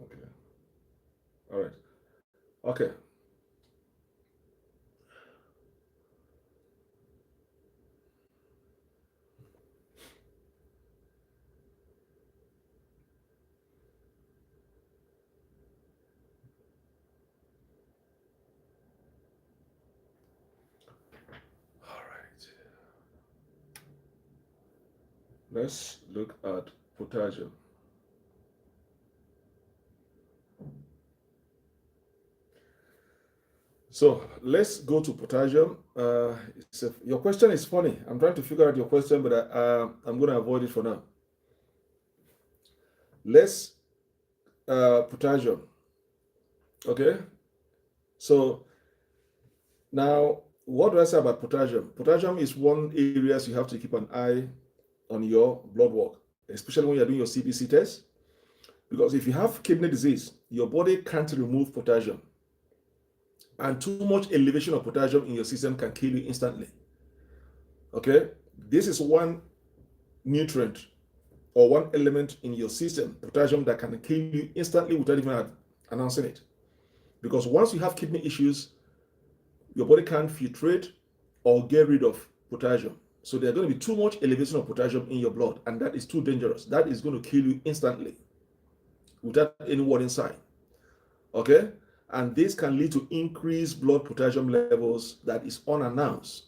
Okay. All right. Okay. All right. Let's look at potassium. So let's go to potassium. Your question is funny. I'm trying to figure out your question, but I'm going to avoid it for now. Let's potassium. Okay. So now, what do I say about potassium? Potassium is one area you have to keep an eye on your blood work, especially when you're doing your CBC test. Because if you have kidney disease, your body can't remove potassium. And too much elevation of potassium in your system can kill you instantly. Okay? This is one nutrient or one element in your system, potassium, that can kill you instantly without even announcing it. Because once you have kidney issues, your body can't filtrate or get rid of potassium. So there's going to be too much elevation of potassium in your blood, and that is too dangerous. That is going to kill you instantly without any warning sign. Okay? And this can lead to increased blood potassium levels that is unannounced.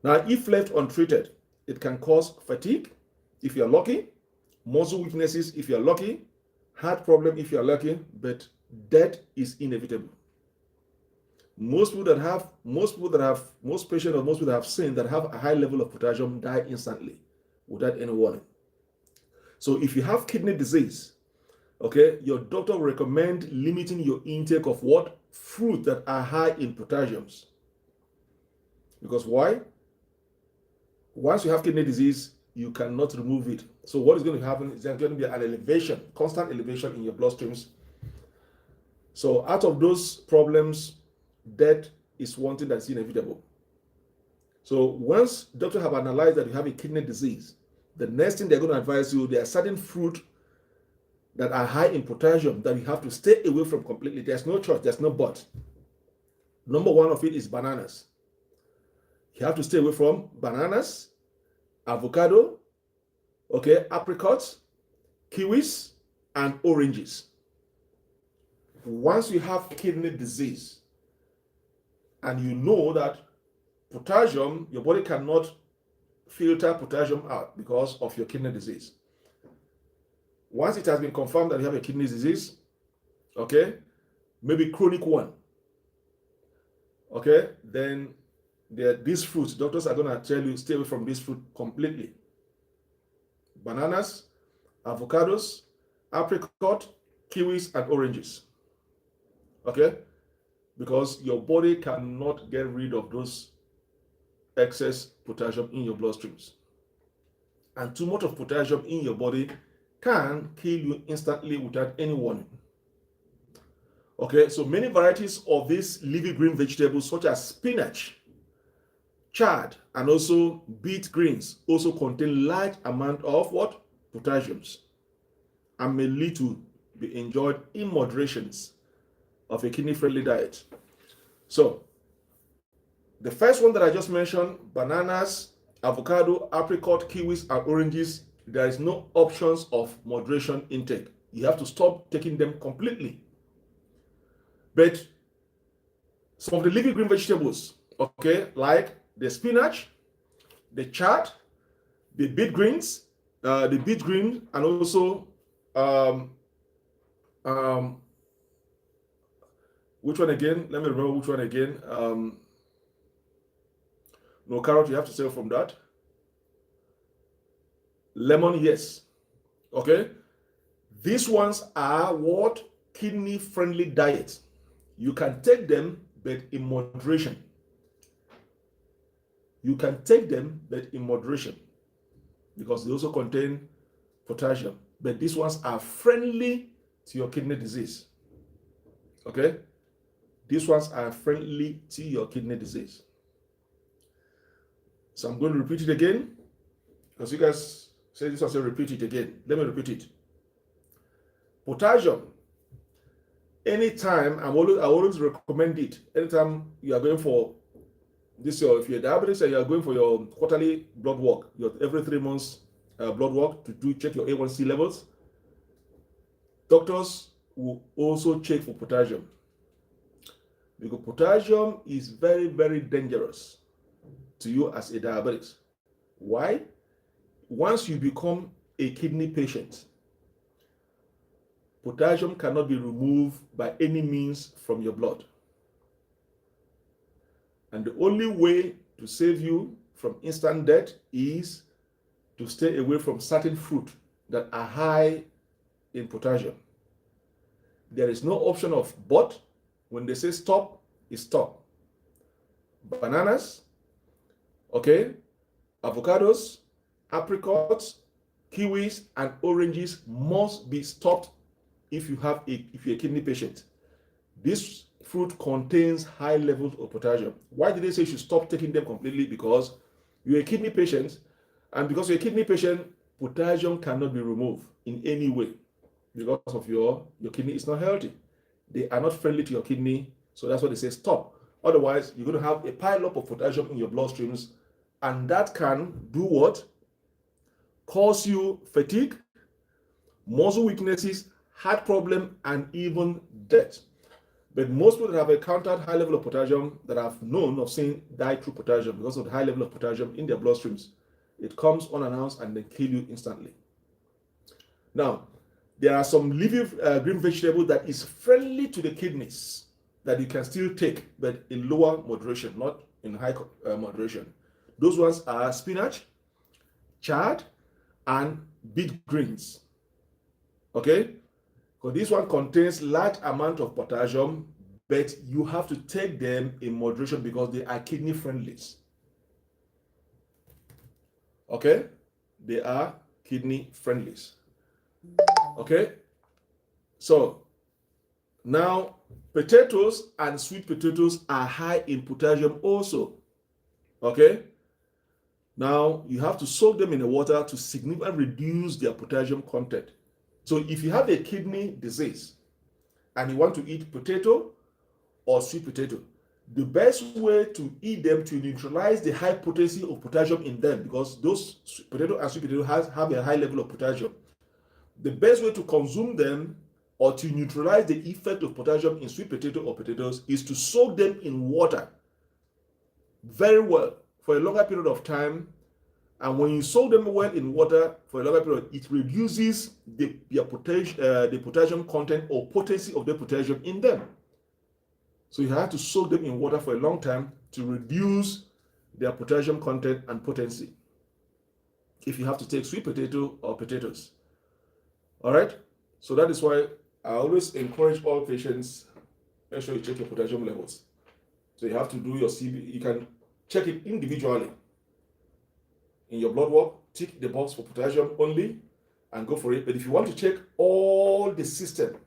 Now, if left untreated, it can cause fatigue if you're lucky, muscle weaknesses if you're lucky, heart problem if you're lucky, but death is inevitable. Most patients or most people that have seen that have a high level of potassium die instantly without any warning. So if you have kidney disease, okay, your doctor will recommend limiting your intake of what? Fruit that are high in potassiums. Because why? Once you have kidney disease, you cannot remove it. So what is going to happen is there's going to be an elevation, constant elevation in your bloodstreams. So out of those problems, death is one thing that's inevitable. So once doctors have analyzed that you have a kidney disease, the next thing they're going to advise you, there are certain fruit that are high in potassium that you have to stay away from completely. There's no choice, there's no but. Number one of it is bananas. You have to stay away from bananas, avocado, okay, apricots, kiwis, and oranges. Once you have kidney disease and you know that potassium, your body cannot filter potassium out because of your kidney disease. Once it has been confirmed that you have a kidney disease, okay, maybe chronic one, okay, then these fruits, doctors are going to tell you stay away from this fruit completely. Bananas, avocados, apricot, kiwis, and oranges. Okay? Because your body cannot get rid of those excess potassium in your bloodstreams. And too much of potassium in your body can kill you instantly without any warning. Okay, so many varieties of these leafy green vegetables, such as spinach, chard, and also beet greens, also contain large amount of what? Potassiums, and may lead to be enjoyed in moderations of a kidney-friendly diet. So, the first one that I just mentioned, bananas, avocado, apricot, kiwis, and oranges, there is no options of moderation intake. You have to stop taking them completely. But some of the leafy green vegetables, okay, like the spinach, the chard, the beet greens, and also which one again? Let me remember which one again. No, carrot, you have to say from that. Lemon, yes. Okay. These ones are what? Kidney-friendly diets. You can take them, but in moderation. You can take them, but in moderation, because they also contain potassium. But these ones are friendly to your kidney disease. Okay? These ones are friendly to your kidney disease. So I'm going to repeat it again, because you guys say this one, say repeat it again. Let me repeat it. Potassium. Anytime, I always recommend it. Anytime you are going for this, if you're diabetic and you are going for your quarterly blood work, your every 3 months blood work to check your A1C levels, doctors will also check for potassium, because potassium is very, very dangerous to you as a diabetic. Why? Once you become a kidney patient, potassium cannot be removed by any means from your blood. And the only way to save you from instant death is to stay away from certain fruit that are high in potassium. There is no option of but. When they say stop, it's stop. Bananas, okay, avocados, apricots, kiwis, and oranges must be stopped if you're a kidney patient. This fruit contains high levels of potassium. Why did they say you should stop taking them completely? Because you're a kidney patient, and because you're a kidney patient, potassium cannot be removed in any way because of your kidney is not healthy. They are not friendly to your kidney, so that's why they say stop. Otherwise, you're going to have a pile up of potassium in your bloodstreams, and that can do what? Cause you fatigue, muscle weaknesses, heart problem, and even death. But most people that have encountered high level of potassium that I've known of seeing die through potassium because of the high level of potassium in their bloodstreams, it comes unannounced and they kill you instantly. Now, there are some leafy green vegetables that is friendly to the kidneys that you can still take, but in lower moderation, not in high moderation. Those ones are spinach, chard, and beet greens. Okay? So this one contains large amount of potassium, but you have to take them in moderation because they are kidney friendly. Okay? They are kidney friendly. Okay? So now potatoes and sweet potatoes are high in potassium also. Okay? Now you have to soak them in the water to significantly reduce their potassium content. So if you have a kidney disease and you want to eat potato or sweet potato, the best way to eat them to neutralize the high potency of potassium in them, because those potato and sweet potato have a high level of potassium. The best way to consume them or to neutralize the effect of potassium in sweet potato or potatoes is to soak them in water very well for a longer period of time. And when you soak them well in water for a longer period, it reduces the potassium content or potency of the potassium in them. So you have to soak them in water for a long time to reduce their potassium content and potency if you have to take sweet potato or potatoes. All right. So that is why I always encourage all patients, make sure you check your potassium levels. So you have to do your CB. You can check it individually in your blood work. Tick the box for potassium only and go for it. But if you want to check all the system,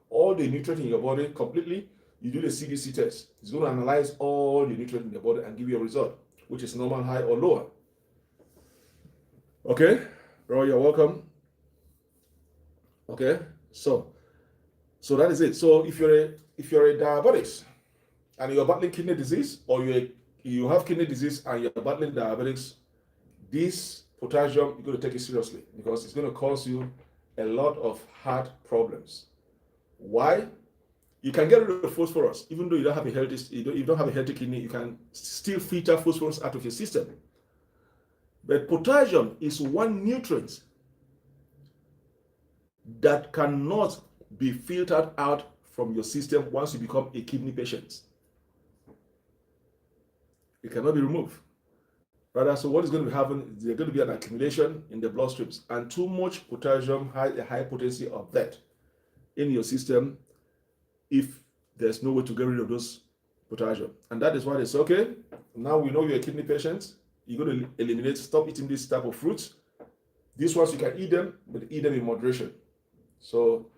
all the nutrients in your body completely, you do the CBC test. It's going to analyze all the nutrients in your body and give you a result, which is normal, high, or lower. Okay, Roy, you're welcome. Okay, so that is it. So if you're a diabetic and you're battling kidney disease, or you have kidney disease and you're battling diabetics, this potassium, you're going to take it seriously because it's going to cause you a lot of heart problems. Why? You can get rid of phosphorus, even though you don't have a healthy kidney, you can still filter phosphorus out of your system. But potassium is one nutrient that cannot be filtered out from your system once you become a kidney patient. It cannot be removed. Rather, so what is going to be happening is there's going to be an accumulation in the bloodstreams, and too much potassium has a high potency of that in your system if there's no way to get rid of those potassium. And that is why they say, okay, now we know you're a kidney patient, you're going to stop eating this type of fruits. These ones you can eat them, but eat them in moderation. So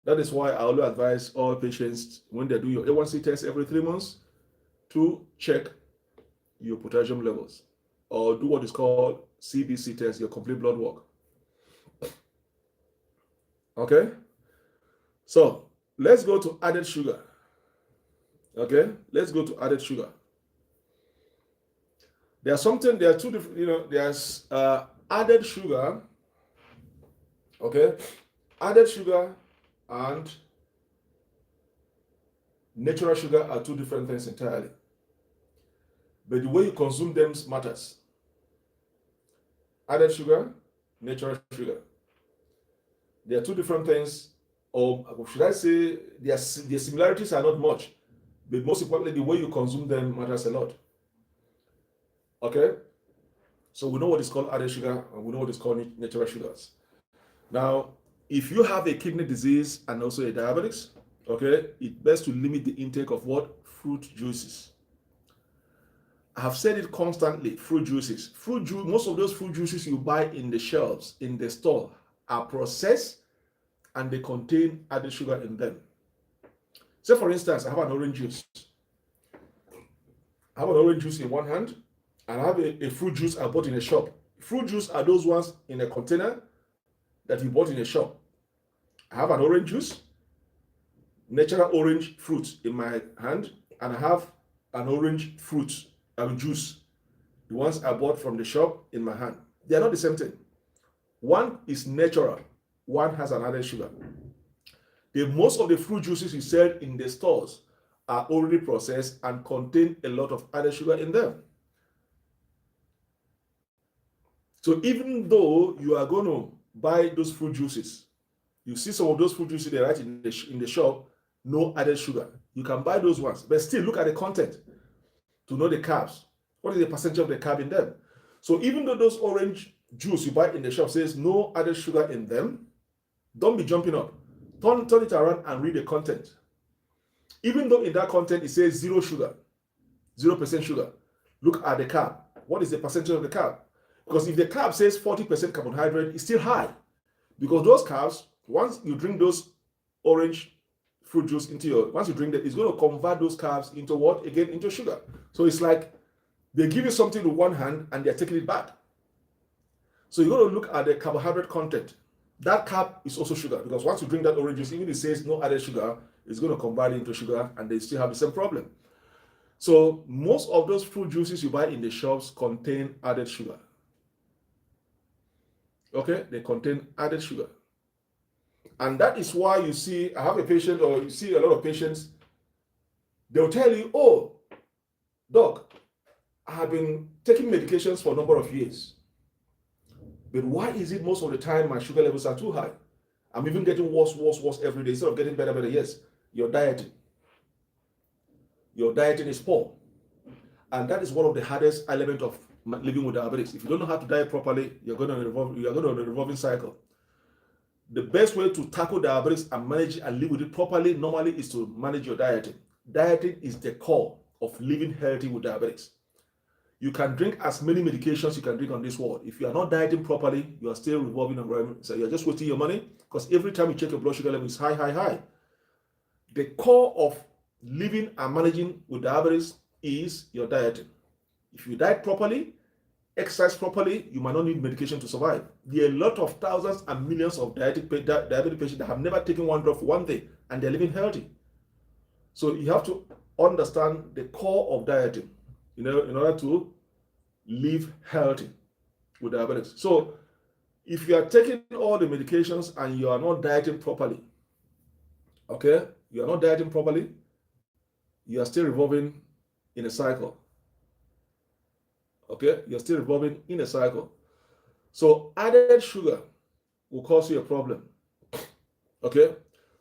that is why I always advise all patients when they do your A1C test every 3 months to check your potassium levels, or do what is called CBC test, your complete blood work. Okay, so let's go to added sugar. Okay, let's go to added sugar. There are two different, there's added sugar. Okay, added sugar and natural sugar are two different things entirely. But the way you consume them matters. Added sugar, natural sugar. They are two different things, or should I say, their similarities are not much, but most importantly, the way you consume them matters a lot. Okay? So we know what is called added sugar, and we know what is called natural sugars. Now, if you have a kidney disease and also a diabetes, okay, it's best to limit the intake of what? Fruit juices. I have said it constantly, fruit juices. Most of those fruit juices you buy in the shelves, in the store, are processed and they contain added sugar in them. Say for instance, I have an orange juice. I have an orange juice in one hand, and I have a fruit juice I bought in a shop. Fruit juice are those ones in a container that you bought in a shop. I have an orange juice, natural orange fruit in my hand, and I have an orange fruit juice, the ones I bought from the shop, in my hand. They are not the same thing. One is natural, one has an added sugar. Most of the fruit juices you sell in the stores are already processed and contain a lot of added sugar in them. So even though you are going to buy those fruit juices, you see some of those fruit juices they write in the shop, no added sugar. You can buy those ones, but still look at the content to know the carbs. What is the percentage of the carb in them? So even though those orange juice you buy in the shop says no added sugar in them, don't be jumping up. Turn it around and read the content. Even though in that content it says 0 sugar, 0% sugar, look at the carb. What is the percentage of the carb? Because if the carb says 40% carbohydrate, it's still high. Because those carbs, once you drink those orange fruit juice once you drink that, it's going to convert those carbs into what? Again, into sugar. So it's like they give you something with one hand and they're taking it back. So you got to look at the carbohydrate content. That carb is also sugar, because once you drink that orange juice, even if it says no added sugar, it's going to convert it into sugar and they still have the same problem. So most of those fruit juices you buy in the shops contain added sugar. Okay, they contain added sugar. And that is why you see, I have a patient, or you see a lot of patients, they'll tell you, oh, doc, I have been taking medications for a number of years. But why is it most of the time my sugar levels are too high? I'm even getting worse every day instead of getting better. Yes, your dieting. Your dieting is poor. And that is one of the hardest elements of living with diabetes. If you don't know how to diet properly, you're going to you're going on a revolving cycle. The best way to tackle diabetes and manage it and live with it properly normally is to manage your dieting. Dieting is the core of living healthy with diabetes. You can drink as many medications you can drink on this world. If you are not dieting properly, you are still revolving around. So you're just wasting your money because every time you check your blood sugar level is high, high, high. The core of living and managing with diabetes is your dieting. If you diet properly, exercise properly, you might not need medication to survive. There are a lot of thousands and millions of diabetic patients that have never taken one drug for one day and they're living healthy. So you have to understand the core of dieting, in order to live healthy with diabetes. So if you are taking all the medications and you are not dieting properly, okay, you are not dieting properly, you are still revolving in a cycle. Okay, you're still revolving in a cycle. So added sugar will cause you a problem. Okay,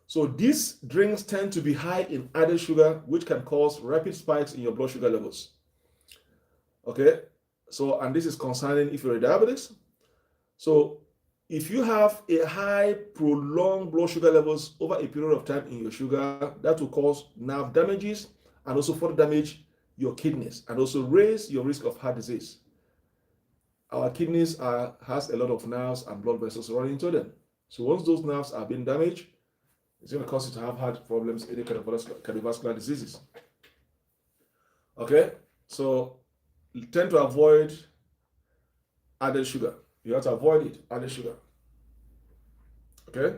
so these drinks tend to be high in added sugar, which can cause rapid spikes in your blood sugar levels. Okay, so and this is concerning if you're a diabetes. So if you have a high prolonged blood sugar levels over a period of time in your sugar, that will cause nerve damages and also further damage your kidneys and also raise your risk of heart disease. Our kidneys has a lot of nerves and blood vessels running into them. So once those nerves are being damaged, it's going to cause you to have heart problems, any cardiovascular diseases. Okay, so tend to avoid added sugar. You have to avoid it, added sugar. Okay.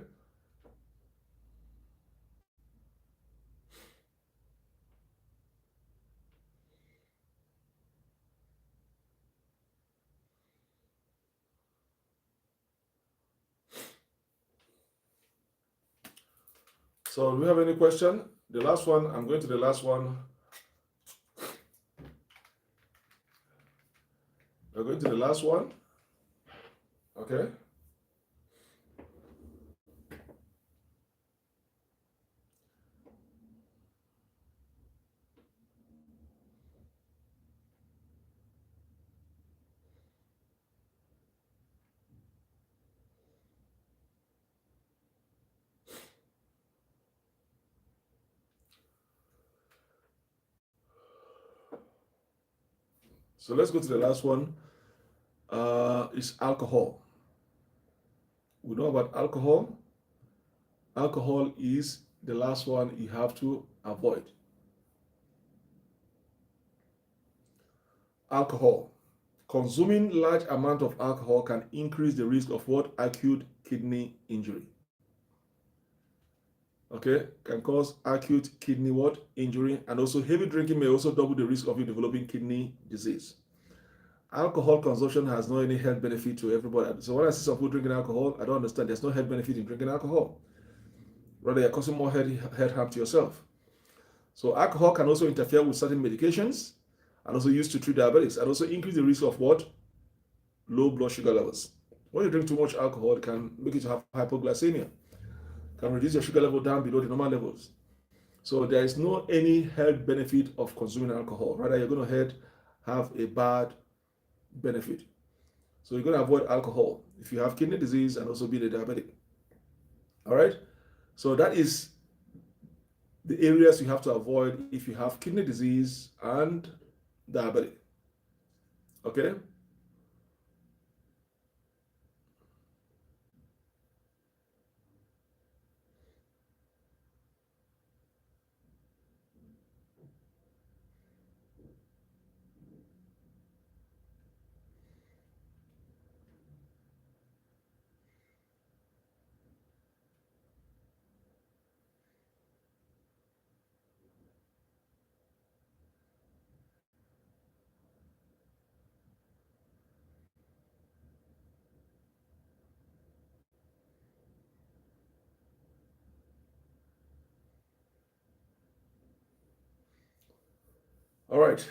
So do we have any question? The last one, I'm going to the last one. We're going to the last one. Okay. So let's go to the last one. It's alcohol. We know about alcohol. Alcohol is the last one you have to avoid. Alcohol. Consuming large amount of alcohol can increase the risk of what? Acute kidney injury. Okay, can cause acute kidney what? Injury, and also heavy drinking may also double the risk of you developing kidney disease. Alcohol consumption has no any health benefit to everybody. So when I see some people drinking alcohol, I don't understand. There's no health benefit in drinking alcohol. Rather, you're causing more head harm to yourself. So alcohol can also interfere with certain medications and also used to treat diabetes and also increase the risk of what? Low blood sugar levels. When you drink too much alcohol, it can make you have hypoglycemia. Can reduce your sugar level down below the normal levels. So there is no any health benefit of consuming alcohol. Rather, you're going to have a bad benefit. So you're going to avoid alcohol if you have kidney disease and also being a diabetic. All right. So that is the areas you have to avoid if you have kidney disease and diabetic. Okay. All right.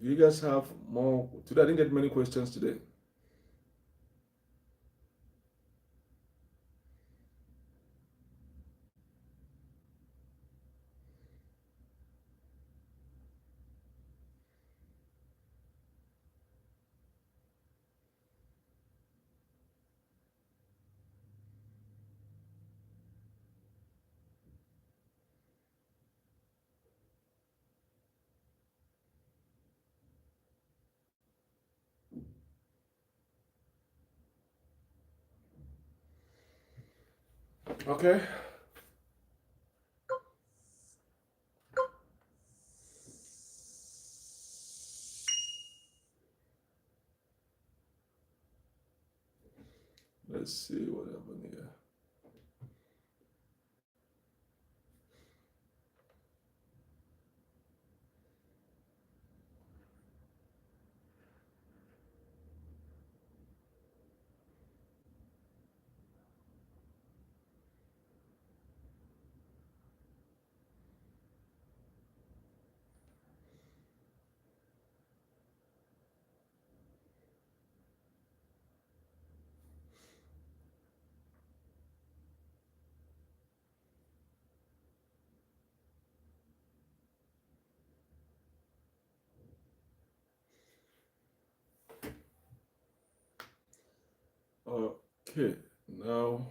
Do you guys have more? Today I didn't get many questions today. Okay. Let's see what happened here. Okay, now